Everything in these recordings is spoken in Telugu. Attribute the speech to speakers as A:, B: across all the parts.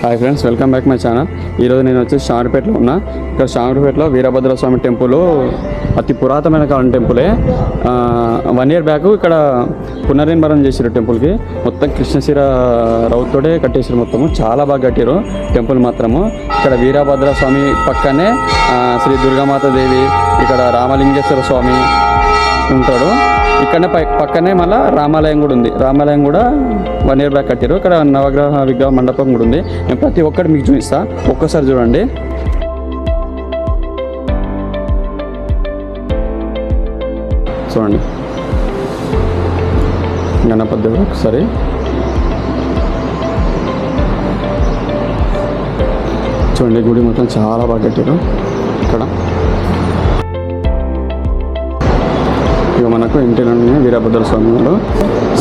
A: Hi friends, welcome back my channel. ఈరోజు నేను వచ్చేసి షామర్పేటలో ఉన్నా. ఇక్కడ షామర్పేటలో వీరభద్రస్వామి టెంపుల్ అతి పురాతనమైన కాలం టెంపులే. 1 year బ్యాక్ ఇక్కడ పునర్నిర్మాణం చేసారు టెంపుల్కి. మొత్తం కృష్ణశిర రౌతోడే కట్టేసారు. మొత్తము చాలా బాగా కట్టారు టెంపుల్ మాత్రము. ఇక్కడ వీరభద్రస్వామి పక్కనే శ్రీ దుర్గామాత దేవి, ఇక్కడ రామలింగేశ్వర స్వామి ఉంటాడు. ఇక్కడనే పక్కనే మళ్ళీ రామాలయం కూడా ఉంది. రామాలయం కూడా 1 year బ్యాక్ కట్టారు. ఇక్కడ నవగ్రహ విగ్రహ మండపం కూడా ఉంది. నేను ప్రతి ఒక్కటి మీకు చూపిస్తా, ఒక్కసారి చూడండి. చూడండి గణపతి దేవుడు ఒకసారి. చూడండి గుడి మొత్తం చాలా బాగా కట్టారు. ఇక్కడ ఇక మనకు ఇంటిలోనే వీరభద్రస్వామి వారు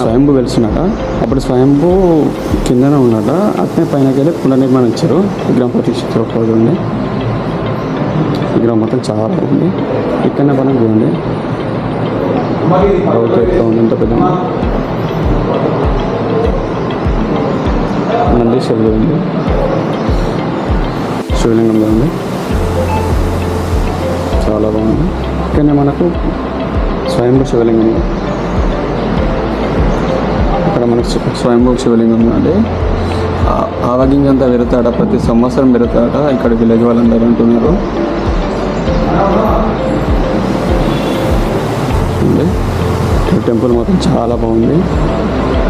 A: స్వయంభూ వెలుస్తున్నట. అప్పుడు స్వయంభూ కిందనే ఉన్నట, అట్నే పైనకి వెళ్ళి పునర్నిర్మాణం ఇచ్చారు. విగ్రహం ప్రతిష్ఠించారు. ఒక రోజు ఉంది. విగ్రహం మొత్తం చాలా ఉంది. ఇక్కడనే మనం చూడండి ఉంది, ఎంత పెద్ద నందీశ్వరుడు ఉంది, శివలింగం ఉంది, చాలా బాగుంది. ఇక్కడనే మనకు స్వయంభూ శివలింగం, ఇక్కడ మనకు స్వయంభూ శివలింగం అంటే ఆవగింజంతా పెడతాడ, ప్రతి సంవత్సరం పెడతాడ. ఇక్కడ విలేజ్ వాళ్ళందరూ అంటున్నారు. టెంపుల్ మొత్తం చాలా బాగుంది.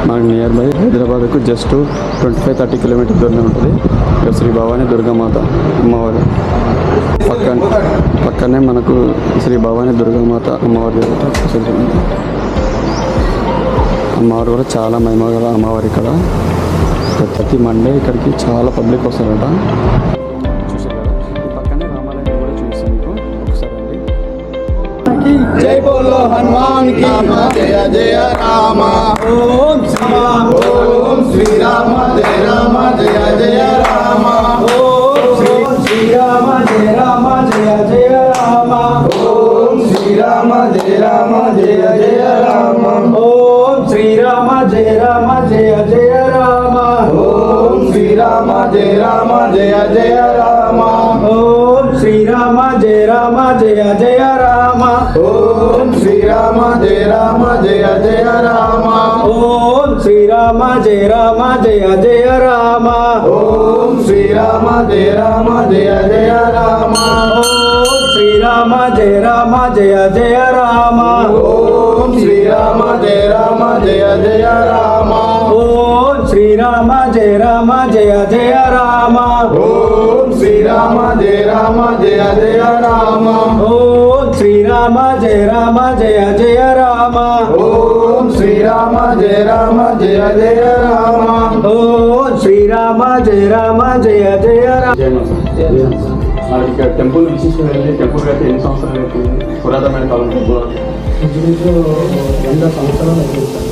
A: మనకు నియర్ బై హైదరాబాద్కు జస్ట్ 25-30 కిలోమీటర్ దూరంలో ఉంటుంది. ఇక్కడ శ్రీ భవానీ దుర్గామాత అమ్మవారు పక్కనే మనకు శ్రీ భవానీ దుర్గామాత అమ్మవారి దేవత. అమ్మవారు కూడా చాలా మహిమగల అమ్మవారు. ఇక్కడ ప్రతి మండే ఇక్కడికి చాలా పబ్లిక్ వస్తారట. చూసారు కదా, ఈ పక్కనే రామాలయం కూడా చూపిస్తాను మీకు ఒకసారి అండి.
B: జై బోలో హనుమాన్ కి జయ జయ రామ. ఓం శ్రీరామ ఓం శ్రీరామ జయ రామ జయ జయ రామ. ఓం శ్రీరామ జయ రామ జయ జయ రామ. ఓం శ్రీరామ జయ రామ జయ జయ రామ. ఓం శ్రీరామ జయ రామ జయ జయ రామ. ఓం శ్రీరామ జయ రామ జయ జయ రామ. ఓం శ్రీరామ జయ రామ జయ జయ రామ. ఓం శ్రీరామ జయ రామ జయ జయ రామ. ఓం శ్రీరామ జయ రామ జయ జయ రామ. ఓం శ్రీరామ జయ రామ జయ జయ రామ. ఓం శ్రీరామ జయ రామ జయ జయ రామ. ఓం శ్రీరామ జయ రామ జయ జయ రామ. ఓం శ్రీరామ జయ రామ జయ జయ రామ. ఓం శ్రీరామ జయ రామ జయ జయ రామ. ఓం శ్రీరామ జయ రామ జయ జయ రామ. ఓం శ్రీరామ జయ రామ జయ జయ రామ. ఓం శ్రీరామ జయ రామ జయ జయ రామ.
A: ఇక్కడ టెంపుల్ విశిష్టం వెళ్ళి టెంపుల్ కట్టి ఎన్ని సంవత్సరాలు అవుతుంది? పురాతనమైన కాలం టెంపుల్
C: 100 సంవత్సరాలు అవుతుంది సార్.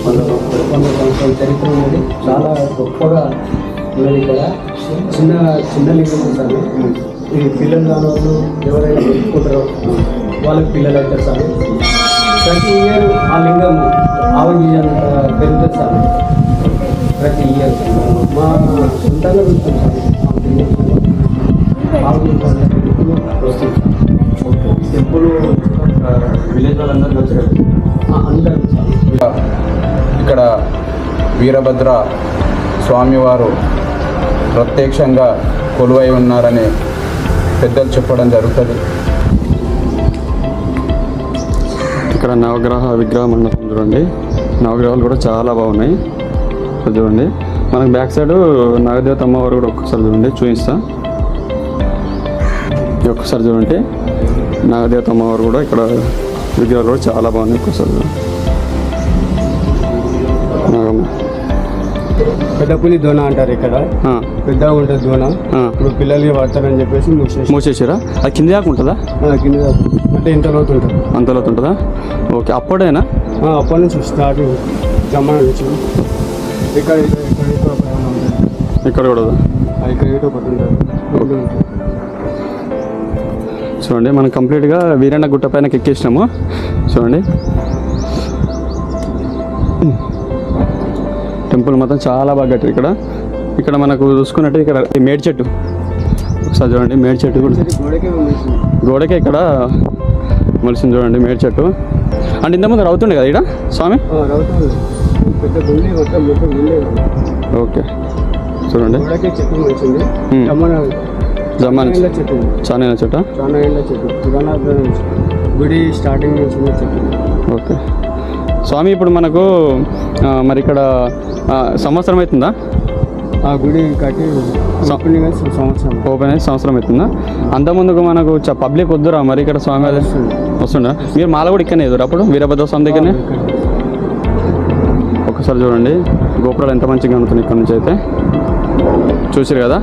C: 100 సంవత్సరాల చరిత్ర ఉన్నది. చాలా గొప్పగా ఉన్నది. ఇక్కడ చిన్న చిన్న లింగం సార్. ఈ పిల్లలు కాని వాళ్ళు ఎవరైనా పెట్టుకుంటారో వాళ్ళకి పిల్లలు అవుతారు సార్. ప్రతి ఇయర్ ఆ లింగం ఆవగింజంత పెరుగుతుంది సార్. ప్రతి ఇయర్ మా సొంతంగా పెరుగుతుంది సార్.
A: టెంపుల్ విలేజ్ వాళ్ళందరూ వచ్చారు.
D: ఇక్కడ వీరభద్ర స్వామివారు ప్రత్యక్షంగా కొలువై ఉన్నారని పెద్దలు చెప్పడం జరుగుతుంది.
A: ఇక్కడ నవగ్రహ విగ్రహ మండపం చూడండి. నవగ్రహాలు కూడా చాలా బాగున్నాయి. చూడండి, మనకు బ్యాక్ సైడ్ నాగదేవత అమ్మవారు కూడా ఒక్కసారి చూడండి, చూపిస్తా. ఒక్కసారి చూడండి, నాగదేవత అమ్మవారు కూడా ఇక్కడ విగ్రహాలు కూడా చాలా బాగున్నాయి. ఒక్కసారి నాగమ్మ
C: పెద్ద పులి దోణ అంటారు. ఇక్కడ పెద్దగా ఉంటుంది దోణ. ఇప్పుడు పిల్లలకి పడతారని చెప్పేసి
A: మూసేసారా? అది కింద దాకా ఉంటుందా?
C: కింద అంటే ఇంత లోతు ఉంటుంది.
A: అంత లోతు ఉంటుందా? ఓకే. అప్పుడేనా?
C: అప్పటి నుంచి స్టార్ట్ జమ్మా నుంచి ఇక్కడ
A: ఇక్కడ కూడా
C: ఇక్కడ ఏటో పట్టుంటారు.
A: చూడండి, మనం కంప్లీట్గా వీరన్న గుట్ట పైనకి ఎక్కేసినాము. చూడండి, టెంపుల్ మొత్తం చాలా బాగా కట్టారు. ఇక్కడ ఇక్కడ మనకు చూసుకున్నట్టు ఇక్కడ ఈ మేడి చెట్టు ఒకసారి చూడండి, మేడి చెట్టు కూడా గోడకే ఇక్కడ మొలిసింది చూడండి మేడి చెట్టు. అంటే ఇంతకుముందు రవుతుండే కదా ఇక్కడ స్వామి.
C: పెద్ద గుండె మొత్తం గుండె
A: ఓకే చూడండి
C: చెట్టు వచ్చింది.
A: జమాన్
C: చెట్టు
A: చాలా చెట్టు.
C: చాలా ఏళ్ళ చెట్టు పురాణాల నుంచి గుడి స్టార్టింగ్ నుంచి ఉన్న చెట్టు.
A: ఓకే స్వామి, ఇప్పుడు మనకు మరి ఇక్కడ సంవత్సరం అవుతుందా
C: ఆ గుడి కట్టి సంవత్సరం
A: ఓపెన్ అయ్యి సంవత్సరం అవుతుందా? అంతకుముందుకు మనకు పబ్లిక్ వద్దురా మరి ఇక్కడ స్వామి అదే వస్తుందా? మీరు మాల కూడా ఇక్కడనే ఎదురు అప్పుడు వీరభద్ర స్వామి దగ్గరనే. ఒకసారి చూడండి గోపురాలు ఎంత మంచిగా ఉంటుంది ఇక్కడ నుంచి అయితే చూసారు కదా.